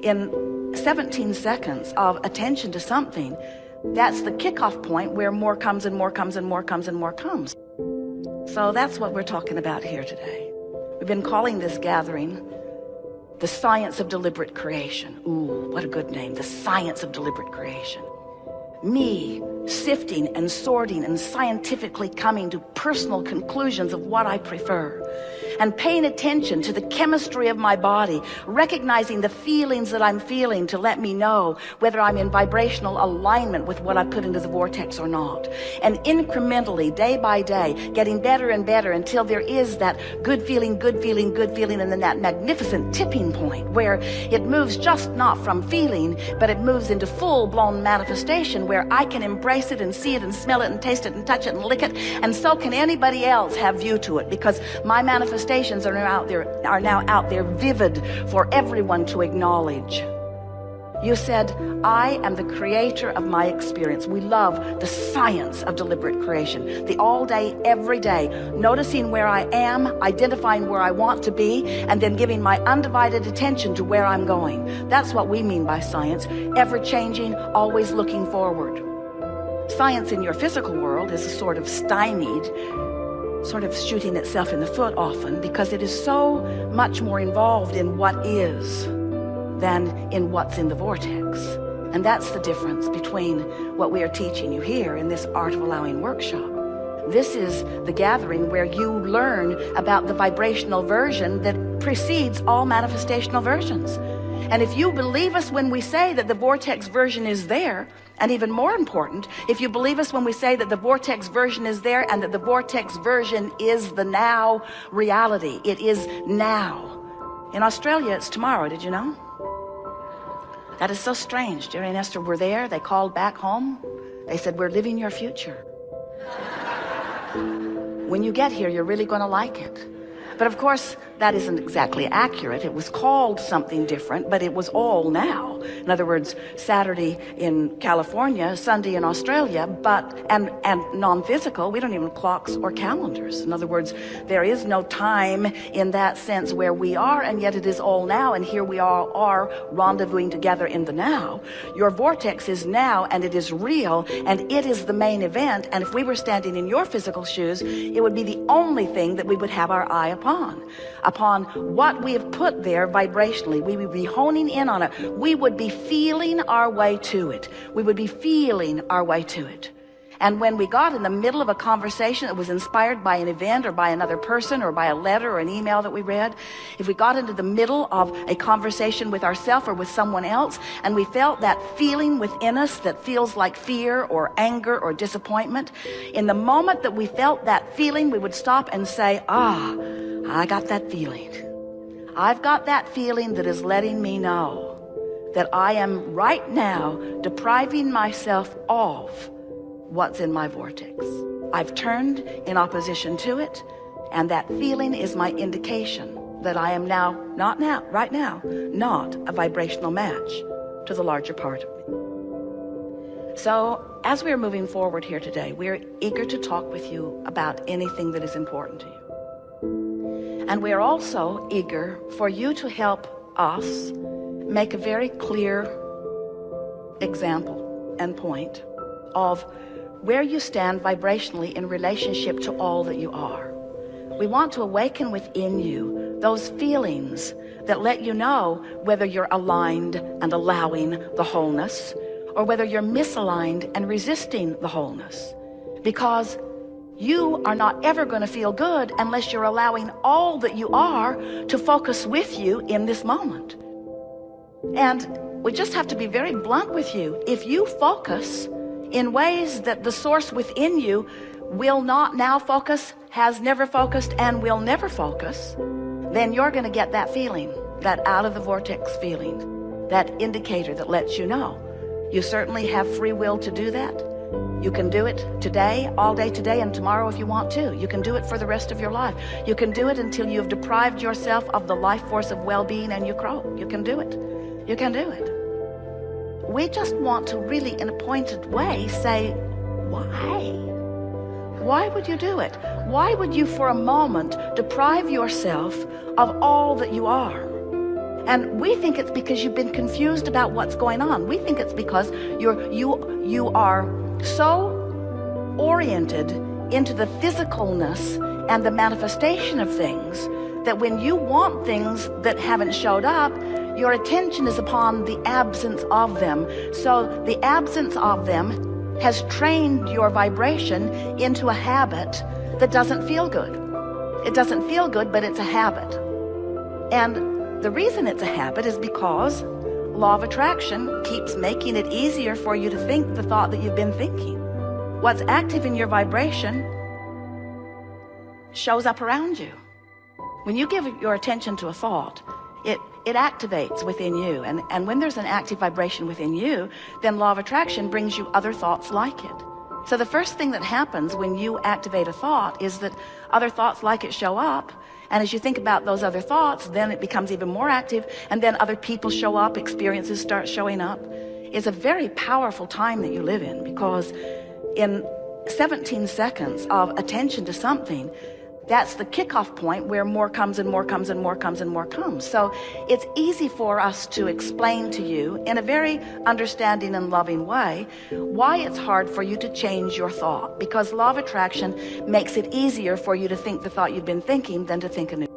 in 17 seconds of attention to something, that's the kickoff point where more comes and more comes and more comes and more comes. So that's what we're talking about here today. We've been calling this gathering the science of deliberate creation. Ooh, what a good name, the science of deliberate creation. Me sifting and sorting and scientifically coming to personal conclusions of what I prefer, and paying attention to the chemistry of my body, recognizing the feelings that I'm feeling to let me know whether I'm in vibrational alignment with what I put into the vortex or not. And incrementally, day by day, getting better and better until there is that good feeling, good feeling, good feeling, and then that magnificent tipping point where it moves just not from feeling, but it moves into full-blown manifestation where I can embrace it and see it and smell it and taste it and touch it and lick it, and so can anybody else have view to it, because my manifestations are now out there vivid for everyone to acknowledge. You said, I am the creator of my experience. We love the science of deliberate creation. The all day, every day, noticing where I am, identifying where I want to be, and then giving my undivided attention to where I'm going. That's what we mean by science. Ever changing, always looking forward. Science in your physical world is a sort of stymied, sort of shooting itself in the foot often, because it is so much more involved in what is than in what's in the vortex. And that's the difference between what we are teaching you here in this Art of Allowing workshop. This is the gathering where you learn about the vibrational version that precedes all manifestational versions. And if you believe us when we say that the vortex version is there, and even more important, if you believe us when we say that the vortex version is there and that the vortex version is the now reality, it is now. In Australia, it's tomorrow, did you know? That is so strange. Jerry and Esther were there. They called back home. They said, we're living your future. When you get here, you're really going to like it. But of course, that isn't exactly accurate. It was called something different, but it was all now. In other words, Saturday in California, Sunday in Australia, and non-physical. We don't even have clocks or calendars. In other words, there is no time in that sense where we are, and yet it is all now, and here we all are rendezvousing together in the now. Your vortex is now, and it is real, and it is the main event. And if we were standing in your physical shoes, it would be the only thing that we would have our eye upon what we have put there vibrationally. We would be honing in on it. We would be feeling our way to it. We would be feeling our way to it. And when we got in the middle of a conversation that was inspired by an event or by another person or by a letter or an email that we read, if we got into the middle of a conversation with ourselves or with someone else, and we felt that feeling within us that feels like fear or anger or disappointment, in the moment that we felt that feeling, we would stop and say, I got that feeling. I've got that feeling that is letting me know that I am right now depriving myself of what's in my vortex. I've turned in opposition to it, and that feeling is my indication that I am not a vibrational match to the larger part of me. So as we're moving forward here today, we're eager to talk with you about anything that is important to you. And we are also eager for you to help us make a very clear example and point of where you stand vibrationally in relationship to all that you are. We want to awaken within you those feelings that let you know whether you're aligned and allowing the wholeness, or whether you're misaligned and resisting the wholeness. Because you are not ever going to feel good unless you're allowing all that you are to focus with you in this moment. And we just have to be very blunt with you. If you focus in ways that the source within you will not now focus, has never focused, and will never focus, then you're going to get that feeling, that out of the vortex feeling, that indicator that lets you know. You certainly have free will to do that. You can do it today, all day today, and tomorrow if you want to. You can do it for the rest of your life. You can do it until you have deprived yourself of the life force of well-being and you grow. You can do it. You can do it. We just want to really, in a pointed way, say, why? Why would you do it? Why would you for a moment deprive yourself of all that you are? And we think it's because you've been confused about what's going on. We think it's because you are so oriented into the physicalness and the manifestation of things that when you want things that haven't showed up, your attention is upon the absence of them. So the absence of them has trained your vibration into a habit that doesn't feel good. It doesn't feel good, but it's a habit. And the reason it's a habit is because law of attraction keeps making it easier for you to think the thought that you've been thinking. What's active in your vibration shows up around you. When you give your attention to a thought, it activates within you. And when there's an active vibration within you, then law of attraction brings you other thoughts like it. So the first thing that happens when you activate a thought is that other thoughts like it show up. And as you think about those other thoughts, then it becomes even more active. And then other people show up, experiences start showing up. It's a very powerful time that you live in, because in 17 seconds of attention to something, that's the kickoff point where more comes and more comes and more comes and more comes. So it's easy for us to explain to you in a very understanding and loving way why it's hard for you to change your thought, because law of attraction makes it easier for you to think the thought you've been thinking than to think a new